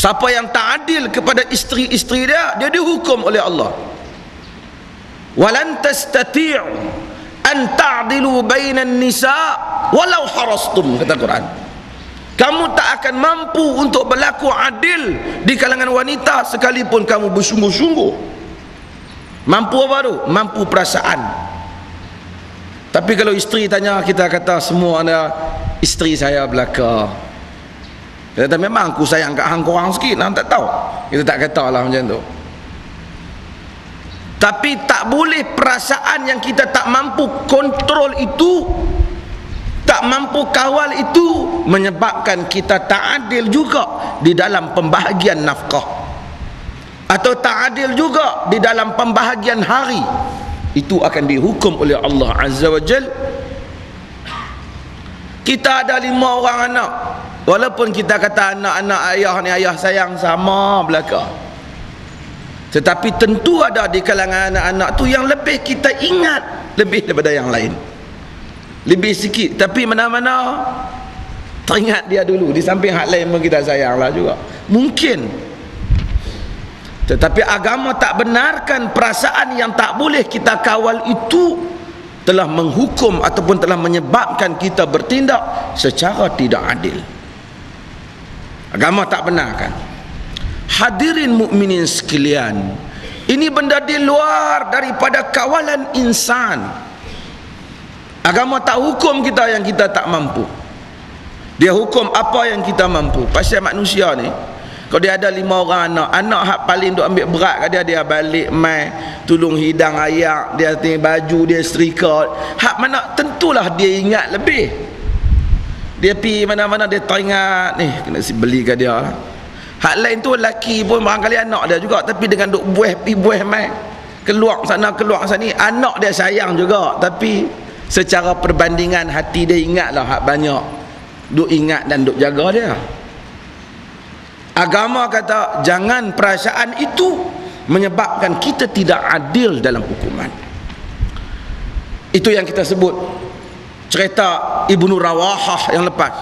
Siapa yang tak adil kepada isteri-isteri dia, dia dihukum oleh Allah. Walan tastati'u an ta'dilu bainan nisa walau harastum, kata Quran. Kamu tak akan mampu untuk berlaku adil di kalangan wanita sekalipun kamu bersungguh-sungguh. Mampu apa tu? Mampu perasaan. Tapi kalau isteri tanya, kita kata semua ada isteri saya belaka. Kita kata memang aku sayang kat hang korang sikit, hang tak tahu. Kita tak kata lah macam tu. Tapi tak boleh perasaan yang kita tak mampu kontrol itu, tak mampu kawal itu, menyebabkan kita tak adil juga di dalam pembahagian nafkah, atau tak adil juga di dalam pembahagian hari. Itu akan dihukum oleh Allah Azza wa Jal. Kita ada 5 orang anak, walaupun kita kata anak-anak ayah ni ayah sayang sama belaka, tetapi tentu ada di kalangan anak-anak tu yang lebih kita ingat lebih daripada yang lain, lebih sikit, tapi mana-mana teringat dia dulu. Di samping hak lain pun kita sayang lah juga mungkin. Tetapi agama tak benarkan perasaan yang tak boleh kita kawal itu telah menghukum ataupun telah menyebabkan kita bertindak secara tidak adil. Agama tak benarkan. Hadirin mukminin sekalian, ini benda di luar daripada kawalan insan. Agama tak hukum kita yang kita tak mampu. Dia hukum apa yang kita mampu. Pasal manusia ni, kalau dia ada 5 orang anak, anak hak paling duk ambil berat kat dia, dia balik mai tolong hidang ayak, dia tinggal baju, dia setrika. Hak mana tentulah dia ingat lebih. Dia pergi mana-mana dia teringat ni kena beli kat dia lah. Hak lain tu lelaki pun barangkali anak dia juga, tapi dengan duk buih pi buih mai, keluar sana keluar sini, anak dia sayang juga, tapi secara perbandingan hati dia ingatlah hak banyak, duk ingat dan duk jaga dia. Agama kata jangan perasaan itu menyebabkan kita tidak adil dalam hukuman. Itu yang kita sebut cerita Ibnu Rawahah yang lepas.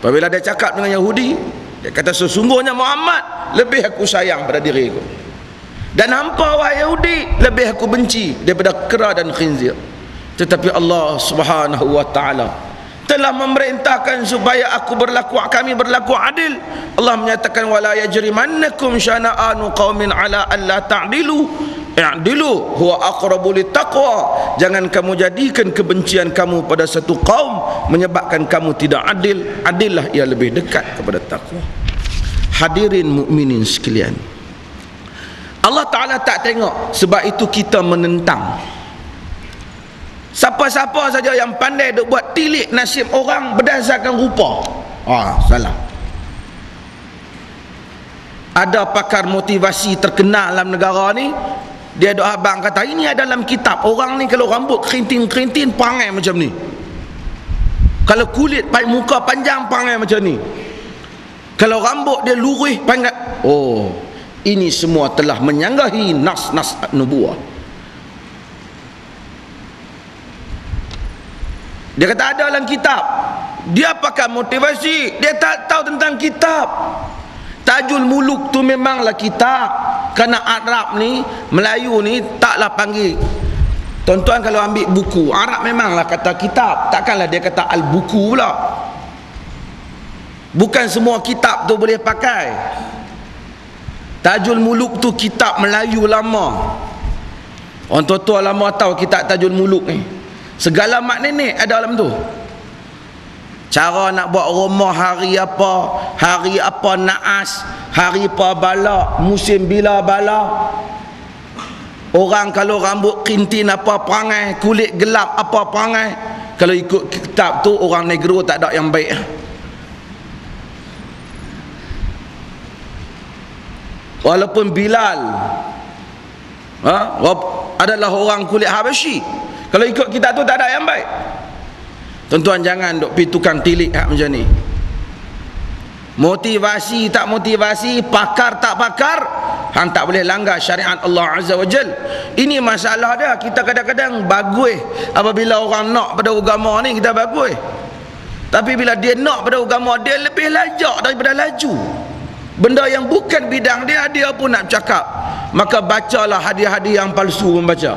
Apabila dia cakap dengan Yahudi, dia kata sesungguhnya Muhammad lebih aku sayang pada diriku, dan hampa wahai Yahudi lebih aku benci daripada kera dan khinzir. Tetapi Allah Subhanahu wa taala telah memerintahkan supaya kami berlaku adil. Allah menyatakan wala yajrimannakum syana'anu qaumin ala alla ta'dilu i'dilu huwa aqrabu littaqwa. Jangan kamu jadikan kebencian kamu pada satu kaum menyebabkan kamu tidak adil. Adillah ia lebih dekat kepada takwa. Hadirin mukminin sekalian, Allah Ta'ala tak tengok, sebab itu kita menentang. Siapa-siapa saja yang pandai duk buat tilik nasib orang berdasarkan rupa, salah. Ada pakar motivasi terkenal dalam negara ni, dia duk abang kata ini ada dalam kitab, orang ni kalau rambut kerintin-kerintin perangai macam ni, kalau kulit muka panjang perangai macam ni, kalau rambut dia lurus panjang. Ini semua telah menyanggahi nas-nas nubuah. Dia kata ada dalam kitab. Dia pakai motivasi, dia tak tahu tentang kitab. Tajul Muluk tu memanglah kitab, kerana Arab ni, Melayu ni taklah panggil. Tuan-tuan kalau ambil buku Arab memanglah kata kitab, takkanlah dia kata al-buku pula. Bukan semua kitab tu boleh pakai. Tajul Muluk tu kitab Melayu lama. Orang tua-tua lama tahu kitab Tajul Muluk ni. Segala mak nenek ada dalam tu. Cara nak buat rumah hari apa naas, hari apa bala, musim bila bala. Orang kalau rambut kerintin apa perangai, kulit gelap apa perangai. Kalau ikut kitab tu orang negro tak ada yang baik. Walaupun Bilal adalah orang kulit Habasyi, kalau ikut kitab tu tak ada yang baik. Tuan-tuan jangan duk pergi tukang tilik hak macam ni. Motivasi tak motivasi, pakar tak pakar, hang tak boleh langgar syariat Allah Azza wa Jal. Ini masalah dia. Kita kadang-kadang bagus apabila orang nak pada agama ni, kita bagus. Tapi bila dia nak pada agama, dia lebih lajak daripada laju. benda yang bukan bidang dia, dia pun nak cakap. Maka bacalah hadis-hadis yang palsu membaca.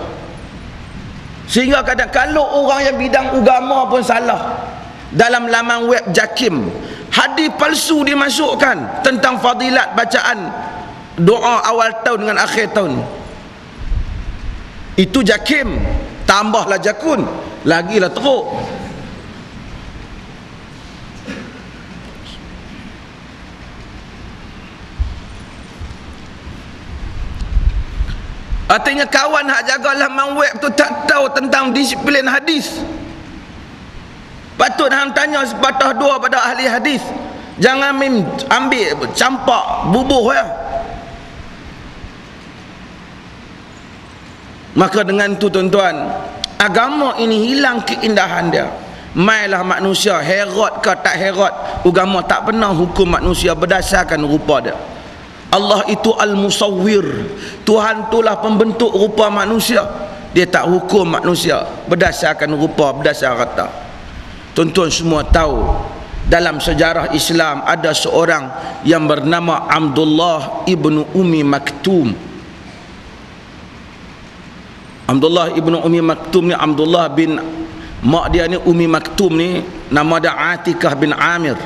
Sehingga kadang kalau orang yang bidang agama pun salah, dalam laman web JAKIM hadis palsu dimasukkan tentang fadilat bacaan doa awal tahun dengan akhir tahun. Itu JAKIM, tambahlah JAKUN, lagilah teruk. Artinya kawan hak jaga laman web tu tak tahu tentang disiplin hadis. Patut hang tanya sepatah dua pada ahli hadis. Jangan ambil campak bubuh ya. Maka dengan tu tuan-tuan, agama ini hilang keindahan dia. Mailah manusia herat ke tak herat, agama tak pernah hukum manusia berdasarkan rupa dia. Allah itu al-musawwir, Tuhan itulah pembentuk rupa manusia. Dia tak hukum manusia berdasarkan rupa, berdasarkan kata. Tuan-tuan semua tahu dalam sejarah Islam ada seorang yang bernama Abdullah ibnu Ummi Maktum. Abdullah ibnu Ummi Maktum ni, Abdullah bin mak dia ni Ummi Maktum ni, nama dia Atikah bin Amir.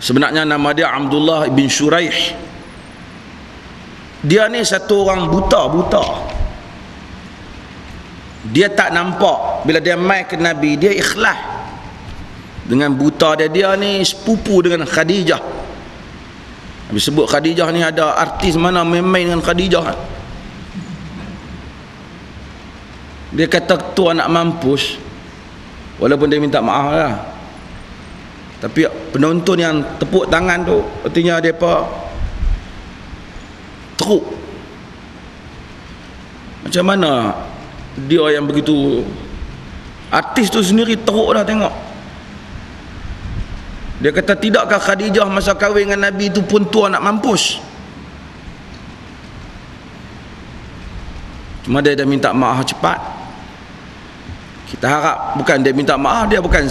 Sebenarnya nama dia Abdullah bin Shuraih. Dia ni satu orang buta. Dia tak nampak. Bila dia mai ke Nabi, dia ikhlas. Dengan buta dia ni sepupu dengan Khadijah. Nabi sebut Khadijah ni, ada artis mana main-main dengan Khadijah. Dia kata tu anak mampus, walaupun dia minta maaf lah. Tapi penonton yang tepuk tangan tu, artinya mereka teruk. Macam mana dia yang begitu, artis tu sendiri teruk dah tengok. Dia kata, tidakkah Khadijah masa kahwin dengan Nabi tu pun tua nak mampus? Cuma dia dah minta maaf cepat. Kita harap bukan dia minta maaf, dia bukan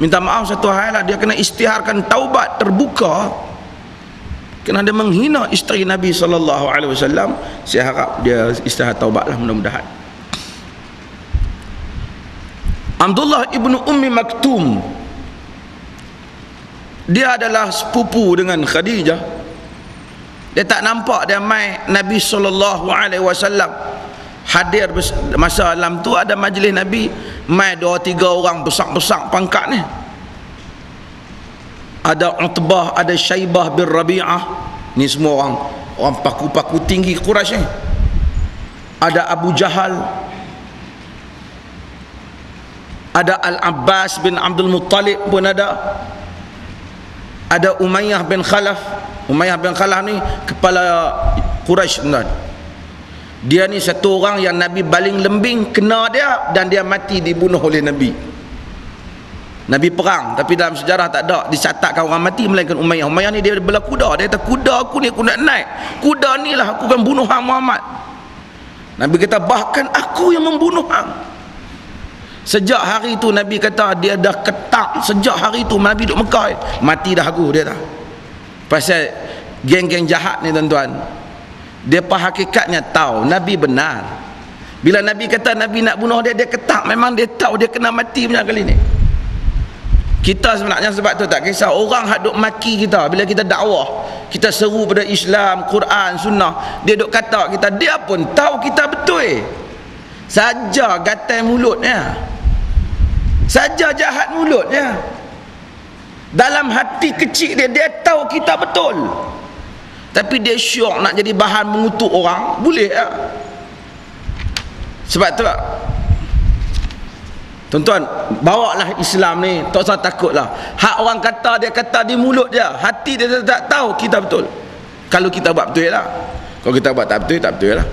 minta maaf satu hal lah, dia kena isytiharkan taubat terbuka kerana dia menghina isteri Nabi SAW. Saya harap dia isytihar taubat lah, mudah-mudahan. Abdullah ibnu Ummi Maktum, dia adalah sepupu dengan Khadijah. Dia tak nampak dia mai Nabi SAW hadir masa alam tu, ada majlis Nabi, mai 2-3 orang besar-besar pangkat ni. Ada Utbah, ada Syaibah bin Rabi'ah, ni semua orang paku-paku tinggi Quraisy ni. Ada Abu Jahal, ada Al-Abbas bin Abdul Muttalib pun ada. Ada Umayyah bin Khalaf. Umayyah bin Khalaf ni kepala Quraisy benar. Dia ni satu orang yang Nabi baling lembing kena dia, dan dia mati dibunuh oleh Nabi. Nabi perang, tapi dalam sejarah tak ada dicatatkan orang mati melainkan Umayyah. Umayyah ni dia bela kuda. Dia kata, kuda aku ni aku nak naik, kuda ni lah aku akan bunuh hang Muhammad. Nabi kata, bahkan aku yang membunuh hang. Sejak hari itu Nabi kata dia dah ketak. Sejak hari itu Nabi duduk Mekah, mati dah aku, dia tak. Pasal geng-geng jahat ni tuan-tuan, dia hakikatnya tahu Nabi benar. Bila Nabi kata Nabi nak bunuh dia, dia ketak. Memang dia tahu dia kena mati punya kali ni. Kita sebenarnya sebab tu tak kisah orang hak duk maki kita bila kita dakwah, kita seru pada Islam, Quran, Sunnah, dia duk kata kita, dia pun tahu kita betul. Saja gatal mulutnya, saja jahat mulutnya, dalam hati kecil dia, dia tahu kita betul. Tapi dia syok nak jadi bahan mengutuk orang, boleh tak? Sebab tu tuan-tuan, bawalah Islam ni, tak usah takutlah. Hak orang kata, dia kata di mulut dia, hati dia tak tahu kita betul. Kalau kita buat betul lah. Kalau kita buat tak betul, tak betul lah.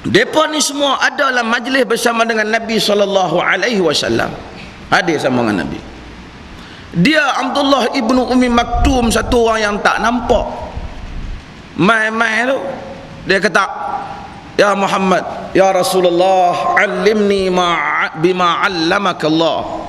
Mereka ni semua ada dalam majlis bersama dengan Nabi SAW. Hadir sama dengan Nabi. Dia Abdullah ibnu Ummi Maktum, satu orang yang tak nampak. Mai-mai tu dia kata, ya Muhammad, ya Rasulullah, alimni bima 'allamaka Allah.